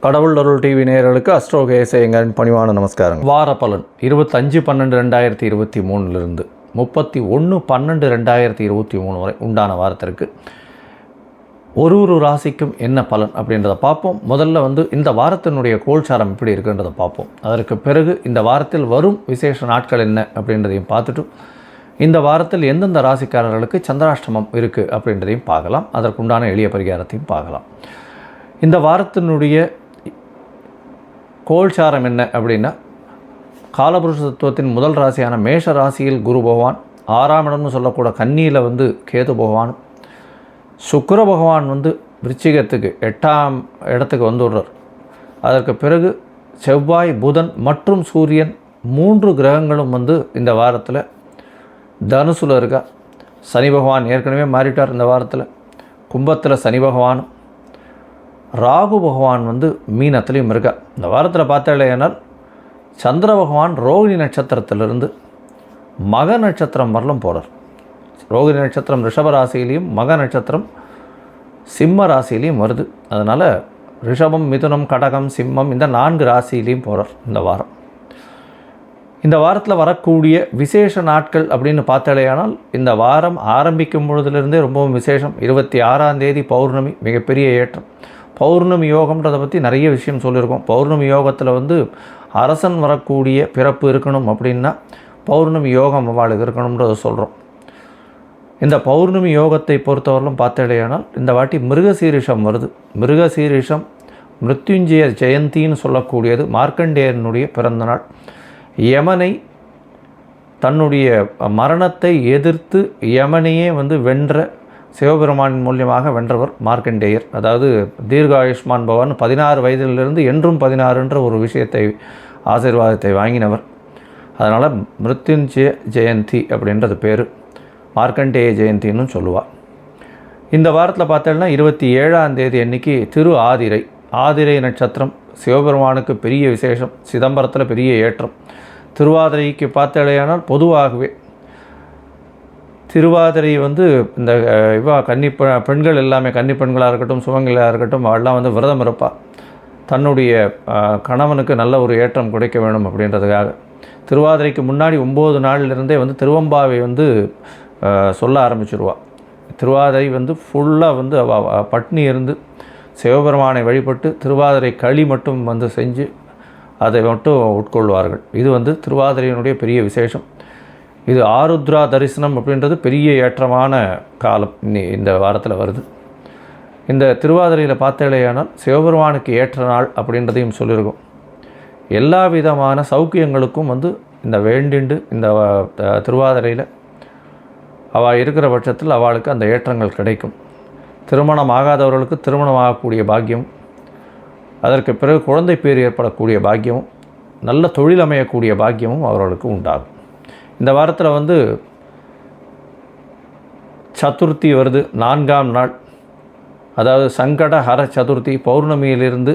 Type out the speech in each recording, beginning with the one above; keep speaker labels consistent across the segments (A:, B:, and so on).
A: கடவுள் அருள் டிவி நேயர்களுக்கு அஸ்ட்ரோ கேசேயங்கரின் பணிவான நமஸ்காரம். வார பலன் 25/12/2023 31/12/2023 வரை உண்டான வாரத்திற்கு ஒரு ராசிக்கும் என்ன பலன் அப்படின்றத பார்ப்போம். முதல்ல இந்த வாரத்தினுடைய கோல்சாரம் எப்படி இருக்குன்றதை பார்ப்போம். அதற்கு பிறகு இந்த வாரத்தில் வரும் விசேஷ நாட்கள் என்ன அப்படின்றதையும் பார்த்துட்டு இந்த வாரத்தில் எந்தெந்த ராசிக்காரர்களுக்கு சந்திராஷ்டமம் இருக்குது அப்படின்றதையும் பார்க்கலாம். அதற்குண்டான எளிய பரிகாரத்தையும் பார்க்கலாம். இந்த வாரத்தினுடைய கோல்சாரம் என்ன அப்படின்னா, காலபுருஷ தத்துவத்தின் முதல் ராசியான மேஷ ராசியில் குரு பகவான், 6ஆம் இடம்னு சொல்லக்கூட கன்னியில் கேது பகவான், சுக்கிர பகவான் விருச்சிகத்துக்கு 8ஆம் இடத்துக்கு வந்துடுறார். அதற்கு பிறகு செவ்வாய், புதன் மற்றும் சூரியன் 3 கிரகங்களும் இந்த வாரத்தில் தனுசுல இருக்கா. சனி பகவான் ஏற்கனவே மாறிட்டார். இந்த வாரத்தில் கும்பத்தில் சனி பகவானும், ராகு பகவான் மீனத்திலையும் இருக்கா. இந்த வாரத்தில் பார்த்தாலேனால் சந்திர பகவான் ரோகிணி நட்சத்திரத்திலிருந்து மக நட்சத்திரம் வரலும் போகிறார். ரோகிணி நட்சத்திரம் ரிஷப ராசியிலையும் மக நட்சத்திரம் சிம்ம ராசியிலையும் வருது. அதனால் ரிஷபம், மிதுனம், கடகம், சிம்மம் இந்த 4 ராசியிலையும் போகிறார் இந்த வாரம். இந்த வாரத்தில் வரக்கூடிய விசேஷ நாட்கள் அப்படின்னு பார்த்தாலேயானால் இந்த வாரம் ஆரம்பிக்கும் பொழுதுலேருந்தே ரொம்பவும் விசேஷம். 26ஆம் தேதி பௌர்ணமி, மிகப்பெரிய ஏற்றம். பௌர்ணமி யோகம்ன்றதை பற்றி நிறைய விஷயம் சொல்லியிருக்கோம். பௌர்ணமி யோகத்தில் அரசன் வரக்கூடிய பிறப்பு இருக்கணும் அப்படின்னா பௌர்ணமி யோகம் அவளுக்கு இருக்கணுன்றதை சொல்கிறோம். இந்த பௌர்ணமி யோகத்தை பொறுத்தவரையிலும் பார்த்தாலேயானால் இந்த வாட்டி மிருகசீரிஷம் வருது. மிருகசீரிஷம் மிருத்யுஞ்சய ஜெயந்தின்னு சொல்லக்கூடியது. மார்க்கண்டேயனுடைய பிறந்தநாள். யமனை தன்னுடைய மரணத்தை எதிர்த்து யமனையே வென்ற சிவபெருமானின் மூலியமாக வென்றவர் மார்க்கண்டேயர். அதாவது தீர்காயுஷ்மான் பவன், 16 வயதிலிருந்து என்றும் 16 ஒரு விஷயத்தை ஆசீர்வாதத்தை வாங்கினவர். அதனால் மிருத்யுஞ்சய ஜெயந்தி அப்படின்றது பேர். மார்க்கண்டேய ஜெயந்தின்னு சொல்லுவாள். இந்த வாரத்தில் பார்த்தோம்னா 27ஆம் தேதி அன்றைக்கி திரு ஆதிரை. ஆதிரை நட்சத்திரம் சிவபெருமானுக்கு பெரிய விசேஷம். சிதம்பரத்தில் பெரிய ஏற்றம். திருவாதிரைக்கு பார்த்தாலேயானால் பொதுவாகவே திருவாதிரை இந்த பெண்கள் எல்லாமே, கன்னி பெண்களாக இருக்கட்டும், சுமங்களாக இருக்கட்டும், அவெல்லாம் விரதம் இருப்பாள். தன்னுடைய கணவனுக்கு நல்ல ஒரு ஏற்றம் கிடைக்க வேணும் அப்படின்றதுக்காக. திருவாதிரைக்கு முன்னாடி 9 நாளிலிருந்தே திருவம்பாவை சொல்ல ஆரம்பிச்சிருவாள். திருவாதிரை ஃபுல்லாக பட்னி இருந்து சிவபெருமானை வழிபட்டு திருவாதிரை களி மட்டும் செஞ்சு அதை மட்டும் உட்கொள்வார்கள். இது திருவாதிரையினுடைய பெரிய விசேஷம். இது ஆருத்ரா தரிசனம் அப்படின்றது பெரிய ஏற்றமான காலம் இந்த வாரத்தில் வருது. இந்த திருவாதிரையில் பார்த்தாலேயானால் சிவபெருமானுக்கு ஏற்ற நாள் அப்படின்றதையும் சொல்லியிருக்கோம். எல்லா விதமான சௌக்கியங்களுக்கும் இந்த வேண்டிண்டு இந்த திருவாதிரையில் அவள் இருக்கிற பட்சத்தில் அவளுக்கு அந்த ஏற்றங்கள் கிடைக்கும். திருமணம் ஆகாதவர்களுக்கு திருமணம் ஆகக்கூடிய பாக்கியம், அதற்கு பிறகு குழந்தை பேர் ஏற்படக்கூடிய பாக்கியமும், நல்ல தொழில் அமையக்கூடிய பாக்கியமும் அவர்களுக்கு உண்டாகும். இந்த வாரத்தில் சதுர்த்தி வருது, 4ஆம் நாள். அதாவது சங்கடஹர சதுர்த்தி. பௌர்ணமியிலிருந்து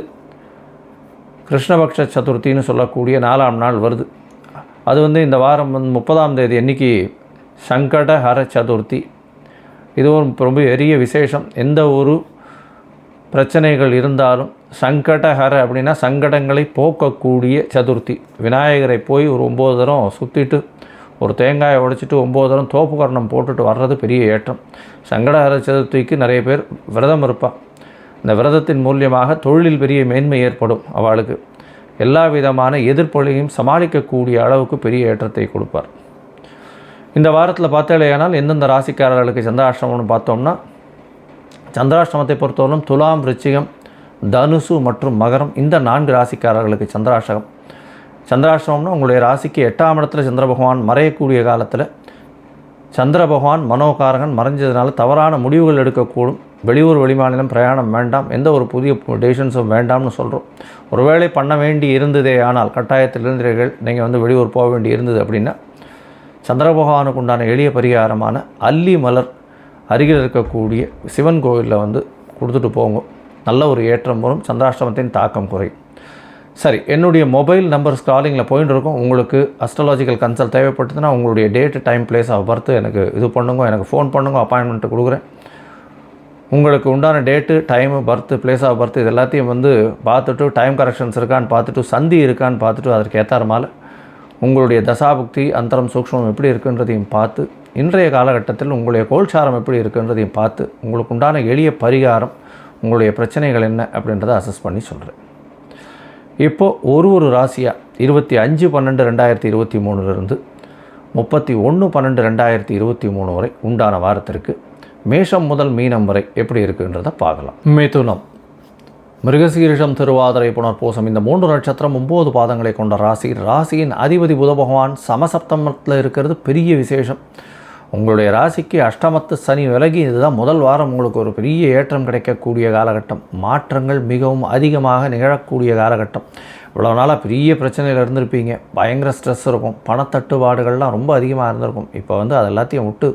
A: கிருஷ்ணபக்ஷ சதுர்த்தின்னு சொல்லக்கூடிய 4ஆம் நாள் வருது. அது இந்த வாரம் 30ஆம் தேதி அன்றைக்கி சங்கடஹர சதுர்த்தி. இதுவும் ரொம்ப பெரிய விசேஷம். எந்த ஒரு பிரச்சனைகள் இருந்தாலும் சங்கடஹர அப்படின்னா சங்கடங்களை போக்கக்கூடிய சதுர்த்தி. விநாயகரை போய் ஒரு 9 தரம் சுற்றிட்டு ஒரு தேங்காயை உடைச்சிட்டு 9 தரம் தோப்பு கரணம் போட்டுட்டு வர்றது பெரிய ஏற்றம். சங்கடஹர சதுர்த்திக்கு நிறைய பேர் விரதம் இருப்பாள். இந்த விரதத்தின் மூலியமாக தொழிலில் பெரிய மேன்மை ஏற்படும். அவளுக்கு எல்லா விதமான எதிர்ப்பொழியையும் சமாளிக்கக்கூடிய அளவுக்கு பெரிய ஏற்றத்தை கொடுப்பார். இந்த வாரத்தில் பார்த்தாலேயானால் எந்தெந்த ராசிக்காரர்களுக்கு சந்திராஷ்டமம்னு பார்த்தோம்னா, சந்திராஷ்டமத்தை பொறுத்தவரைக்கும் துலாம், விருச்சிகம், தனுசு மற்றும் மகரம் இந்த 4 ராசிக்காரர்களுக்கு சந்திராஷ்டமம். சந்திராஷ்டமம்னா உங்களுடைய ராசிக்கு 8ஆம் இடத்துல சந்திர பகவான் மறையக்கூடிய காலத்தில் சந்திர பகவான் மனோகாரகன் மறைஞ்சதுனால தவறான முடிவுகள் எடுக்கக்கூடும். வெளியூர் வெளிமாநிலம் பிரயாணம் வேண்டாம், எந்த ஒரு புதிய டெசிஷன்ஸும் வேண்டாம்னு சொல்கிறோம். ஒருவேளை பண்ண வேண்டி இருந்ததே ஆனால் கட்டாயத்தில் இருந்தீர்கள், நீங்கள் வெளியூர் போக வேண்டி இருந்தது அப்படின்னா சந்திர பகவானுக்கு உண்டான எளிய பரிகாரமான அல்லி மலர் அருகில் இருக்கக்கூடிய சிவன் கோவிலில் கொடுத்துட்டு போங்க. நல்ல ஒரு ஏற்றம் வரும். சந்திராஷ்டமத்தின் தாக்கம் குறையும். சரி, என்னுடைய மொபைல் நம்பர் ஸ்க்ராலிங்கில் போயிட்டு இருக்கும். உங்களுக்கு அஸ்ட்ராலாஜிக்கல் கன்சல்ட் தேவைப்பட்டதுன்னா உங்களுடைய date, time, place of birth எனக்கு இது பண்ணுங்க, எனக்கு ஃபோன் பண்ணுங்க, அப்பாயின்மெண்ட்டு கொடுக்குறேன். உங்களுக்கு உண்டான date, time, birth, place of birth இது எல்லாத்தையும் வந்து பார்த்துட்டு, டைம் கரெக்ஷன்ஸ் இருக்கான்னு பார்த்துட்டு, சந்தி இருக்கான்னு பார்த்துட்டு, அதற்கு ஏற்றாறமால உங்களுடைய தசாபுக்தி, அந்தரம், சூக்ஷ்மம் எப்படி இருக்குன்றதையும் பார்த்து, இன்றைய காலகட்டத்தில் உங்களுடைய கோல்சாரம் எப்படி இருக்குன்றதையும் பார்த்து, உங்களுக்கு உண்டான எளிய பரிகாரம், உங்களுடைய பிரச்சனைகள் என்ன அப்படின்றத அசஸ் பண்ணி சொல்கிறேன். இப்போது ஒரு ராசியாக 25/12/2023 31/12/2023 வரை உண்டான வாரத்திற்கு மேஷம் முதல் மீனம் வரை எப்படி இருக்குன்றதை பார்க்கலாம். மிதுனம், மிருகசீரிஷம், திருவாதிரை, புனர்பூசம் இந்த 3 நட்சத்திரம் 9 பாதங்களை கொண்ட ராசி. ராசியின் அதிபதி புத பகவான் சமசப்தமத்தில் இருக்கிறது பெரிய விசேஷம். உங்களுடைய ராசிக்கு அஷ்டமத்து சனி விலகி இதுதான் முதல் வாரம் உங்களுக்கு ஒரு பெரிய ஏற்றம் கிடைக்கக்கூடிய காலகட்டம். மாற்றங்கள் மிகவும் அதிகமாக நிகழக்கூடிய காலகட்டம். இவ்வளோ நாளாக பெரிய பிரச்சனையில் இருந்திருப்பீங்க, பயங்கர ஸ்ட்ரெஸ் இருக்கும், பணத்தட்டுப்பாடுகள்லாம் ரொம்ப அதிகமாக இருந்திருக்கும். இப்போ வந்து அது எல்லாத்தையும் விட்டு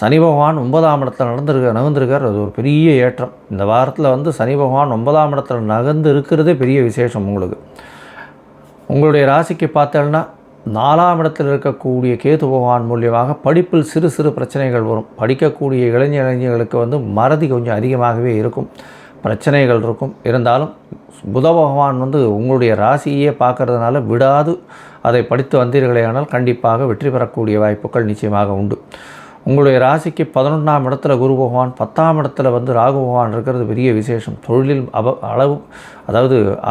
A: சனி பகவான் 9ஆம் இடத்துல நகர்ந்திருக்கார். அது ஒரு பெரிய ஏற்றம். இந்த வாரத்தில் வந்து சனி பகவான் 9ஆம் இடத்துல நகர்ந்து இருக்கிறதே பெரிய விசேஷம். உங்களுடைய ராசிக்கு பார்த்தோன்னா 4ஆம் இடத்தில் இருக்கக்கூடிய கேது பகவான் மூலியமாக படிப்பில் சிறு சிறு பிரச்சனைகள் வரும். படிக்கக்கூடிய இளைஞர்களுக்கு வந்து மறதி கொஞ்சம் அதிகமாகவே இருக்கும், பிரச்சனைகள் இருக்கும். இருந்தாலும் புத பகவான் வந்து உங்களுடைய ராசியே பார்க்கறதுனால விடாது அதை படித்து வந்தீர்களேயானால் கண்டிப்பாக வெற்றி பெறக்கூடிய வாய்ப்புகள் நிச்சயமாக உண்டு. உங்களுடைய ராசிக்கு 11ஆம் இடத்துல குரு பகவான், 10ஆம் இடத்துல வந்து ராகு பகவான் இருக்கிறது பெரிய விசேஷம். தொழிலில்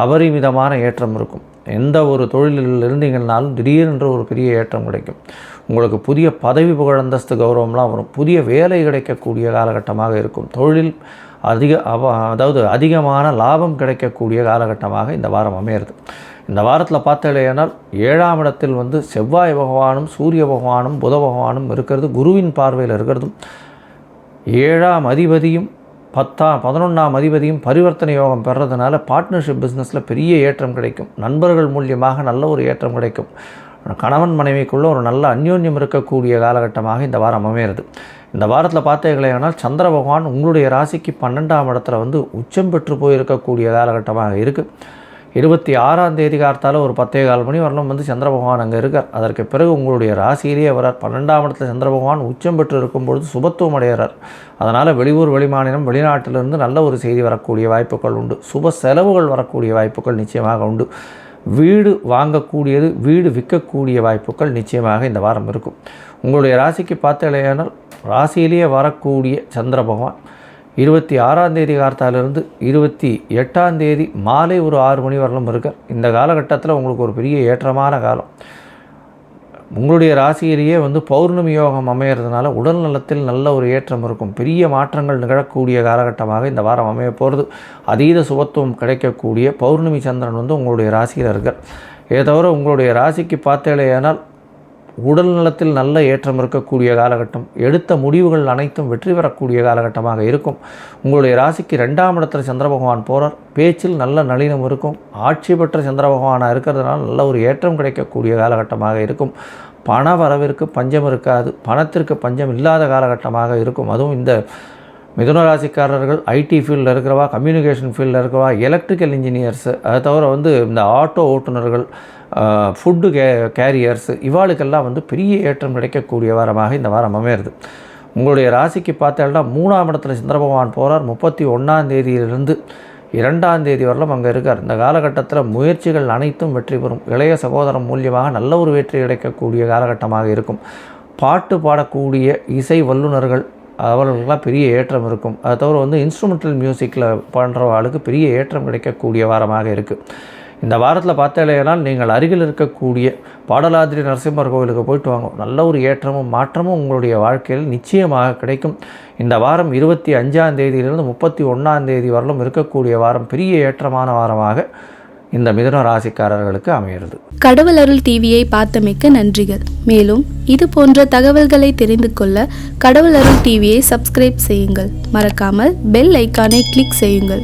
A: அபரிமிதமான ஏற்றம் இருக்கும். எந்த ஒரு தொழிலில் இருந்தீங்கன்னாலும் திடீரென்று ஒரு பெரிய ஏற்றம் கிடைக்கும். உங்களுக்கு புதிய பதவி, புகழ், அந்தஸ்து, கௌரவம்லாம் வரும். புதிய வேலை கிடைக்கக்கூடிய காலகட்டமாக இருக்கும். தொழில் அதிகமான லாபம் கிடைக்கக்கூடிய காலகட்டமாக இந்த வாரம் அமையிறது. இந்த வாரத்தில் பார்த்தீங்கன்னா 7ஆம் இடத்தில் வந்து செவ்வாய் பகவானும் சூரிய பகவானும் புத பகவானும் இருக்கிறது, குருவின் பார்வையில் இருக்கிறதும், 7ஆம் அதிபதியும் 11ஆம் அதிபதியும் பரிவர்த்தனை யோகம் பெறதுனால பார்ட்னர்ஷிப் பிஸ்னஸில் பெரிய ஏற்றம் கிடைக்கும். நண்பர்கள் மூலியமாக நல்ல ஒரு ஏற்றம் கிடைக்கும். கணவன் மனைவிக்குள்ளே ஒரு நல்ல அந்யோன்யம் இருக்கக்கூடிய காலகட்டமாக இந்த வாரம் அமையிறது. இந்த வாரத்தில் பார்த்தீங்களேனால் சந்திர பகவான் உங்களுடைய ராசிக்கு 12ஆம் இடத்துல வந்து உச்சம் பெற்று போயிருக்கக்கூடிய காலகட்டமாக இருக்குது. 26ஆம் தேதி காலத்தால் ஒரு 10:15 மணி வரலும் வந்து சந்திர பகவான் அங்கே இருக்கார். அதற்கு பிறகு உங்களுடைய ராசியிலேயே வரார். 12ஆம் இடத்துல சந்திர பகவான் உச்சம் பெற்று இருக்கும்பொழுது சுபத்துவம் அடைகிறார். அதனால் வெளியூர், வெளிமாநிலம், வெளிநாட்டிலிருந்து நல்ல ஒரு செய்தி வரக்கூடிய வாய்ப்புகள் உண்டு. சுப செலவுகள் வரக்கூடிய வாய்ப்புகள் நிச்சயமாக உண்டு. வீடு வாங்கக்கூடியது, வீடு விற்கக்கூடிய வாய்ப்புகள் நிச்சயமாக இந்த வாரம் இருக்கும். உங்களுடைய ராசிக்கு பார்த்தீங்கன்னா ராசியிலேயே வரக்கூடிய சந்திர பகவான் 26ஆம் தேதி காலத்தாலிருந்து 28ஆம் தேதி மாலை ஒரு 6 மணி வரலும் இருக்கார். இந்த காலகட்டத்தில் உங்களுக்கு ஒரு பெரிய ஏற்றமான காலம். உங்களுடைய ராசியிலேயே வந்து பௌர்ணமி யோகம் அமையிறதுனால உடல் நலத்தில் நல்ல ஒரு ஏற்றம் இருக்கும். பெரிய மாற்றங்கள் நிகழக்கூடிய காலகட்டமாக இந்த வாரம் அமைய போகிறது. அதீத சுபத்துவம் கிடைக்கக்கூடிய பௌர்ணமி சந்திரன் வந்து உங்களுடைய ராசியில் இருக்கார். இதை தவிர உங்களுடைய ராசிக்கு பார்த்தேனால் உடல் நலத்தில் நல்ல ஏற்றம் இருக்கக்கூடிய காலகட்டம். எடுத்த முடிவுகள் அனைத்தும் வெற்றி பெறக்கூடிய காலகட்டமாக இருக்கும். உங்களுடைய ராசிக்கு 2ஆம் இடத்துல சந்திர பகவான் போகிறார். பேச்சில் நல்ல நளினம் இருக்கும். ஆட்சி பெற்ற சந்திர பகவானாக இருக்கிறதுனால நல்ல ஒரு ஏற்றம் கிடைக்கக்கூடிய காலகட்டமாக இருக்கும். பண வரவிற்கு பஞ்சம் இருக்காது. பணத்திற்கு பஞ்சம் இல்லாத காலகட்டமாக இருக்கும். அதுவும் இந்த மிதுன ராசிக்காரர்கள் ஐடி ஃபீல்டில் இருக்கிறவா, கம்யூனிகேஷன் ஃபீல்டில் இருக்கிறவா, எலக்ட்ரிக்கல் இன்ஜினியர்ஸு, அதை தவிர வந்து இந்த ஆட்டோ ஓட்டுநர்கள், ஃபுட்டு கேரியர்ஸு, இவாளுக்கெல்லாம் வந்து பெரிய ஏற்றம் கிடைக்கக்கூடிய வாரமாக இந்த வாரம் அமையிறது. உங்களுடைய ராசிக்கு பார்த்தீங்கன்னா 3ஆம் இடத்துல சந்திர பகவான் போகிறார். 31ஆம் தேதியிலிருந்து 2ஆம் தேதி வரலும் அங்கே இருக்கார். இந்த காலகட்டத்தில் முயற்சிகள் அனைத்தும் வெற்றி பெறும். இளைய சகோதரம் மூலியமாக நல்ல ஒரு வெற்றி கிடைக்கக்கூடிய காலகட்டமாக இருக்கும். பாட்டு பாடக்கூடிய இசை வல்லுநர்கள் அவர்களுக்கெல்லாம் பெரிய ஏற்றம் இருக்கும். அதை தவிர வந்து இன்ஸ்ட்ருமெண்டல் மியூசிக்கில் பண்ணுறவர்களுக்கு பெரிய ஏற்றம் கிடைக்கக்கூடிய வாரமாக இருக்குது. இந்த வாரத்தில் பார்த்தீங்கன்னா நீங்கள் அருகில் இருக்கக்கூடிய பாடலாதிரி நரசிம்மர் கோவிலுக்கு போயிட்டு வாங்க. நல்ல ஒரு ஏற்றமும் மாற்றமும் உங்களுடைய வாழ்க்கையில் நிச்சயமாக கிடைக்கும். இந்த வாரம் 25ஆம் தேதியிலிருந்து 31ஆம் தேதி வரலும் இருக்கக்கூடிய வாரம் பெரிய ஏற்றமான வாரமாக இந்த மிதுன ராசிக்காரர்களுக்கு அமைகிறது.
B: கடவுள் அருள் டிவியை பார்த்தமைக்கு நன்றிகள். மேலும் இது போன்ற தகவல்களை தெரிந்து கொள்ள கடவுள் அருள் டிவியை சப்ஸ்கிரைப் செய்யுங்கள். மறக்காமல் பெல் ஐக்கானை கிளிக் செய்யுங்கள்.